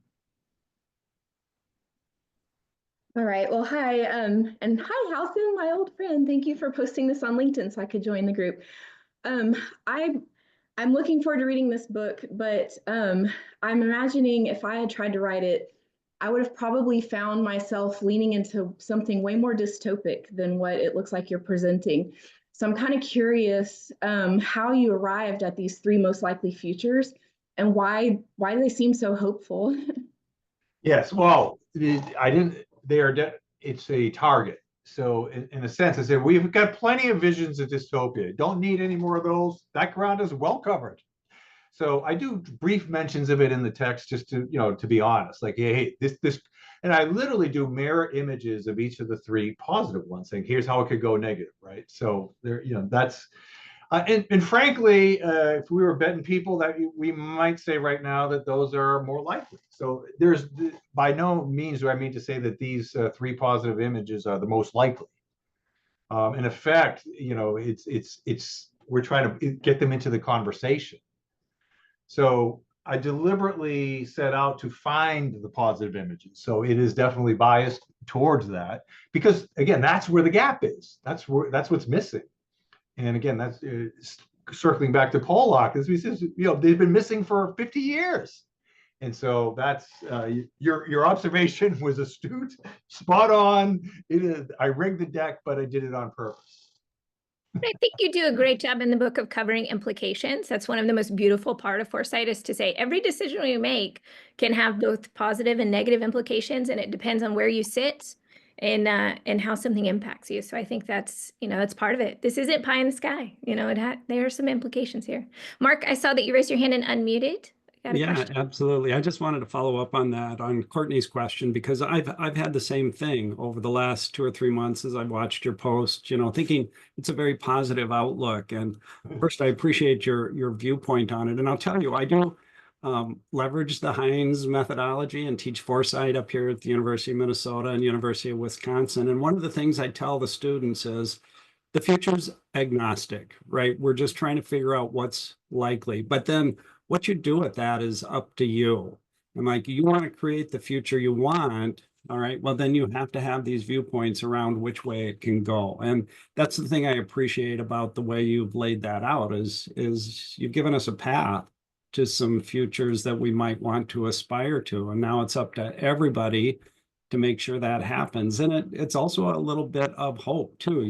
All right, well, hi, and hi, Halson, my old friend. Thank you for posting this on LinkedIn so I could join the group. I'm looking forward to reading this book, but I'm imagining if I had tried to write it, I would have probably found myself leaning into something way more dystopic than what it looks like you're presenting. So I'm kind of curious how you arrived at these three most likely futures and why they seem so hopeful. Yes, well, it's a target. So in a sense, I said, we've got plenty of visions of dystopia. Don't need any more of those. That ground is well covered. So I do brief mentions of it in the text just to, to be honest, like, hey, this, and I literally do mirror images of each of the three positive ones, saying, here's how it could go negative, right? So there, that's, and frankly, if we were betting people, that we might say right now that those are more likely. So there's, by no means do I mean to say that these three positive images are the most likely. In effect, we're trying to get them into the conversation. So I deliberately set out to find the positive images. So it is definitely biased towards that because, again, that's where the gap is. That's what's missing. And again, that's circling back to Pollock, as we said, they've been missing for 50 years. And so that's your observation was astute, spot on. I rigged the deck, but I did it on purpose. I think you do a great job in the book of covering implications. That's one of the most beautiful part of Foresight, is to say every decision we make can have both positive and negative implications, and it depends on where you sit and how something impacts you. So I think that's, that's part of it. This isn't pie in the sky. There are some implications here. Mark, I saw that you raised your hand and unmuted. Got a Yeah, question? absolutely. I just wanted to follow up on that, on Courtney's question, because I've had the same thing over the last 2 or 3 months as I've watched your post, thinking it's a very positive outlook. And first, I appreciate your viewpoint on it. And I'll tell you, I do leverage the Hines methodology and teach Foresight up here at the University of Minnesota and University of Wisconsin. And one of the things I tell the students is the future's agnostic, right? We're just trying to figure out what's likely. But then what you do with that is up to you. And like, you want to create the future you want, all right, well, then you have to have these viewpoints around which way it can go. And that's the thing I appreciate about the way you've laid that out, is you've given us a path to some futures that we might want to aspire to. And now it's up to everybody to make sure that happens. And it's also a little bit of hope too.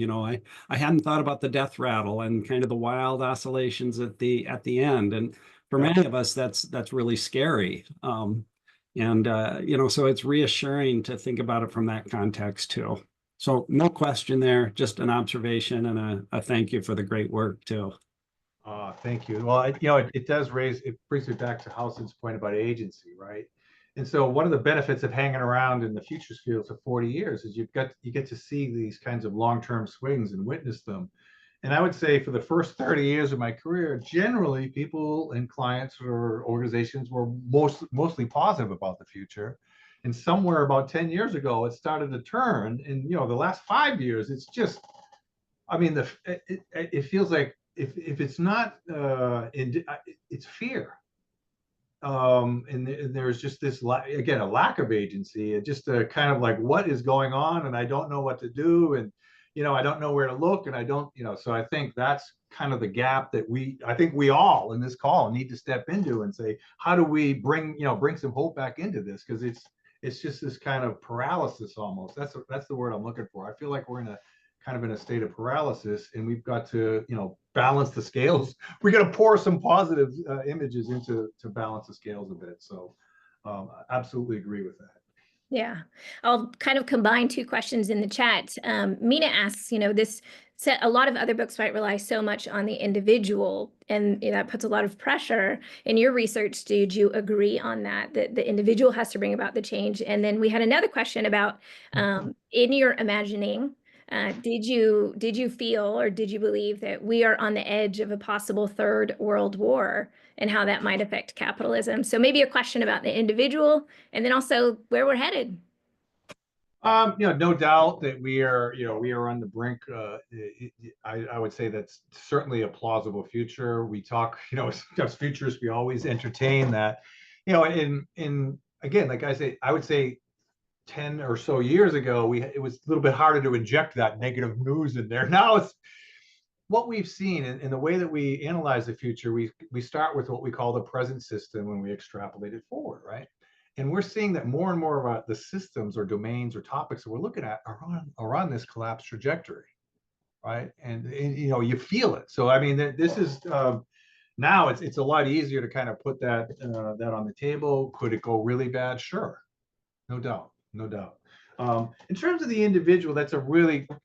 I hadn't thought about the death rattle and kind of the wild oscillations at the end. And for many of us, that's really scary. So it's reassuring to think about it from that context too. So no question there, just an observation and a thank you for the great work too. Thank you. Well, it brings me back to Housen's point about agency, right? And so one of the benefits of hanging around in the futures field for 40 years is you get to see these kinds of long-term swings and witness them. And I would say for the first 30 years of my career, generally people and clients or organizations were mostly positive about the future. And somewhere about 10 years ago, it started to turn. And the last 5 years, it's just, I mean, it feels like if it's not, it's fear. And there's just this, again, a lack of agency, just a kind of like, what is going on? And I don't know what to do. And I don't know where to look, and I don't, so I think that's kind of the gap that I think we all in this call need to step into and say, how do we bring some hope back into this? Because it's just this kind of paralysis almost. That's the word I'm looking for. I feel like we're in a state of paralysis, and we've got to, balance the scales. We're going to pour some positive images into to balance the scales a bit. So absolutely agree with that. Yeah, I'll kind of combine two questions in the chat. Mina asks, a lot of other books might rely so much on the individual, and that puts a lot of pressure. In your research, did you agree on that the individual has to bring about the change? And then we had another question about, in your imagining, did you feel or did you believe that we are on the edge of a possible third world war, and how that might affect capitalism? So maybe a question about the individual, and then also where we're headed. No doubt that we are on the brink. I would say that's certainly a plausible future. We talk, as futurists, we always entertain that, in again, like I would say 10 or so years ago, it was a little bit harder to inject that negative news in there. Now it's what we've seen in the way that we analyze the future. We start with what we call the present system when we extrapolate it forward, right? And we're seeing that more and more of the systems or domains or topics that we're looking at are on this collapse trajectory, right? And you feel it. So I mean, this is now it's a lot easier to kind of put that on the table. Could it go really bad? Sure, no doubt. In terms of the individual,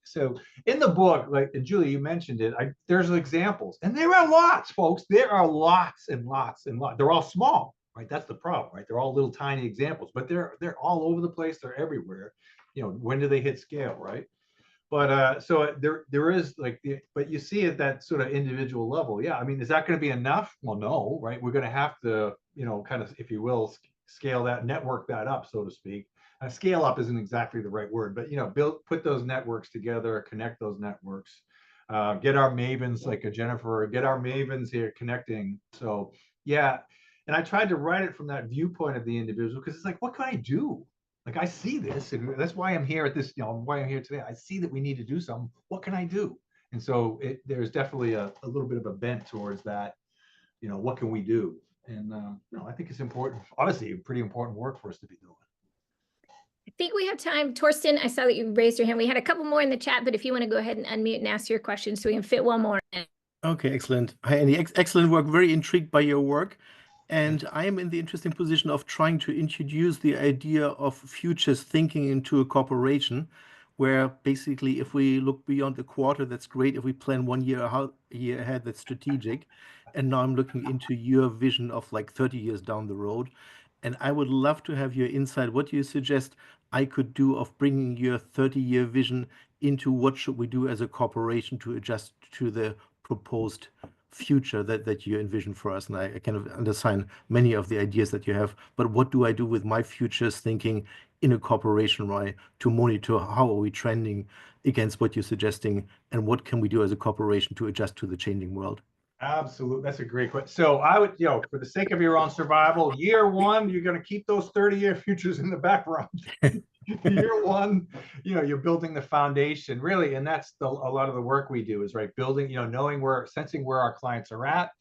so in the book, like, and Julie, you mentioned it, there's examples, and there are lots, folks. There are lots and lots and lots. They're all small, right? That's the problem, right? They're all little tiny examples, but they're all over the place. They're everywhere. When do they hit scale, right? But so there is but you see at that sort of individual level. Yeah, I mean, is that going to be enough? Well, no, right? We're going to have to, kind of, if you will, scale that, network that up, so to speak. Scale up isn't exactly the right word, but put those networks together, connect those networks, get our mavens like a Jennifer, get our mavens here connecting. So yeah, and I tried to write it from that viewpoint of the individual, because it's like, what can I do? Like, I see this, and that's why I'm here at this, why I'm here today. I see that we need to do something. What can I do? And so there's definitely a little bit of a bent towards that. What can we do? And I think it's important, obviously, pretty important work for us to be doing. I think we have time. Torsten, I saw that you raised your hand. We had a couple more in the chat, but if you want to go ahead and unmute and ask your question so we can fit one more in. Okay, excellent. Hi, Andy. Excellent work. Very intrigued by your work. And I am in the interesting position of trying to introduce the idea of futures thinking into a corporation, where basically if we look beyond the quarter, that's great. If we plan 1 year, year ahead, that's strategic. And now I'm looking into your vision of like 30 years down the road. And I would love to have your insight. What do you suggest I could do of bringing your 30-year vision into what should we do as a corporation to adjust to the proposed future that you envision for us? And I kind of understand many of the ideas that you have, but what do I do with my futures thinking in a corporation, right, to monitor how are we trending against what you're suggesting, and what can we do as a corporation to adjust to the changing world? Absolutely. That's a great question. So I would, for the sake of your own survival, year one, you're going to keep those 30-year futures in the background. Year one, you're building the foundation really. And that's a lot of the work we do is building, sensing where our clients are at.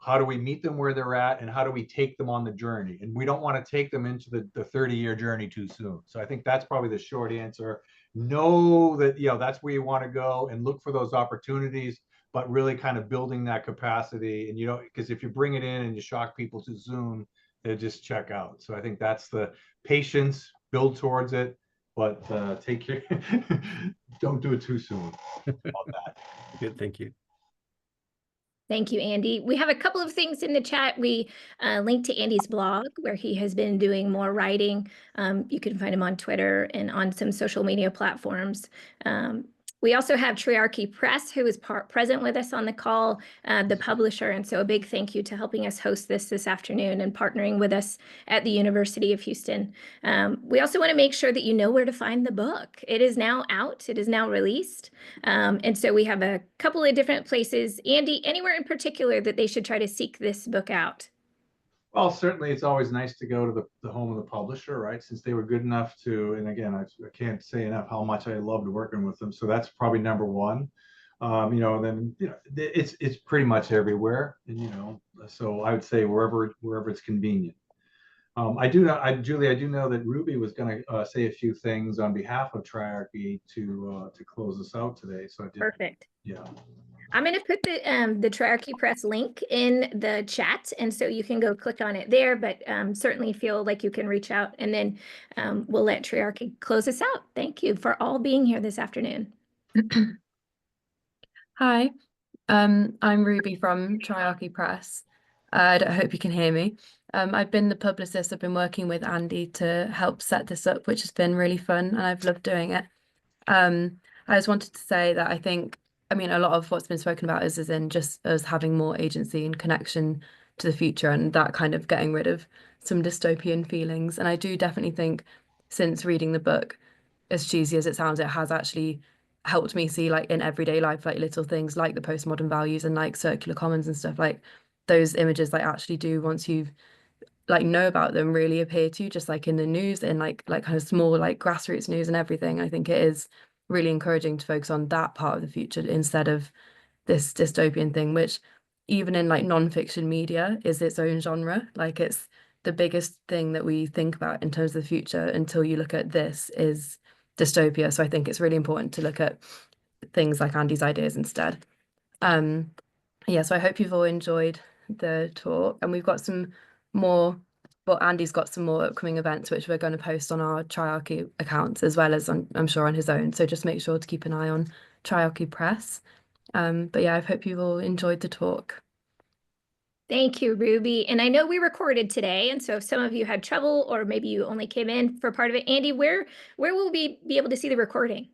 How do we meet them where they're at, and how do we take them on the journey? And we don't want to take them into the 30-year journey too soon. So I think that's probably the short answer. Know that, that's where you want to go and look for those opportunities, but really kind of building that capacity. And, because if you bring it in and you shock people too soon, they just check out. So I think that's the patience, build towards it, but take care. Don't do it too soon. About that. Good, thank you. Thank you, Andy. We have a couple of things in the chat. We linked to Andy's blog where he has been doing more writing. You can find him on Twitter and on some social media platforms. We also have Triarchy Press, who is present with us on the call, the publisher. And so a big thank you to helping us host this afternoon and partnering with us at the University of Houston. We also want to make sure that you know where to find the book. It is now out. It is now released. And so we have a couple of different places. Andy, anywhere in particular that they should try to seek this book out? Well, certainly it's always nice to go to the home of the publisher, right? Since they were good enough to, and again, I can't say enough how much I loved working with them. So that's probably number one. Then it's pretty much everywhere, and so I would say wherever it's convenient. Julie, I do know that Ruby was going to say a few things on behalf of Triarchy to close us out today. So I did. Perfect. Yeah. I'm going to put the Triarchy Press link in the chat, and so you can go click on it there, but certainly feel like you can reach out, and then we'll let Triarchy close us out. Thank you for all being here this afternoon. Hi, I'm Ruby from Triarchy Press. I hope you can hear me. I've been the publicist. I've been working with Andy to help set this up, which has been really fun, and I've loved doing it. I just wanted to say that I mean, a lot of what's been spoken about is in just us having more agency and connection to the future, and that kind of getting rid of some dystopian feelings. And I do definitely think since reading the book, as cheesy as it sounds, it has actually helped me see like in everyday life, like little things like the postmodern values and like circular commons and stuff, like those images like actually do, once you've like know about them, really appear to you, just like in the news and like kind of small like grassroots news and everything. I think it is really encouraging to focus on that part of the future instead of this dystopian thing, which even in like non-fiction media is its own genre. Like it's the biggest thing that we think about in terms of the future until you look at this is dystopia. So I think it's really important to look at things like Andy's ideas instead. Yeah, so I hope you've all enjoyed the talk, and we've got some more, well, Andy's got some more upcoming events which we're going to post on our Triarchy accounts as well as I'm sure on his own. So just make sure to keep an eye on Triarchy Press. But yeah, I hope you've all enjoyed the talk. Thank you, Ruby. And I know we recorded today, and so if some of you had trouble or maybe you only came in for part of it, Andy, where will we be able to see the recording?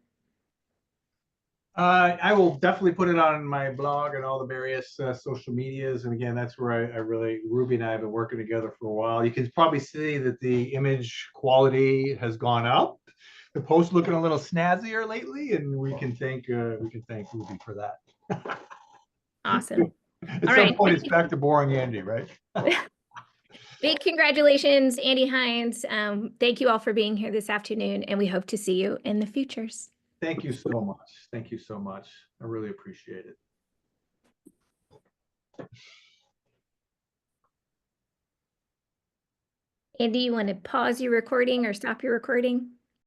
I will definitely put it on my blog and all the various social medias. And again, that's where I really, Ruby and I have been working together for a while. You can probably see that the image quality has gone up. The post looking a little snazzier lately, and we can thank Ruby for that. Awesome. At some point, it's back to boring Andy, right? Big congratulations, Andy Hines. Thank you all for being here this afternoon, and we hope to see you in the futures. Thank you so much. Thank you so much. I really appreciate it. Andy, you want to pause your recording or stop your recording?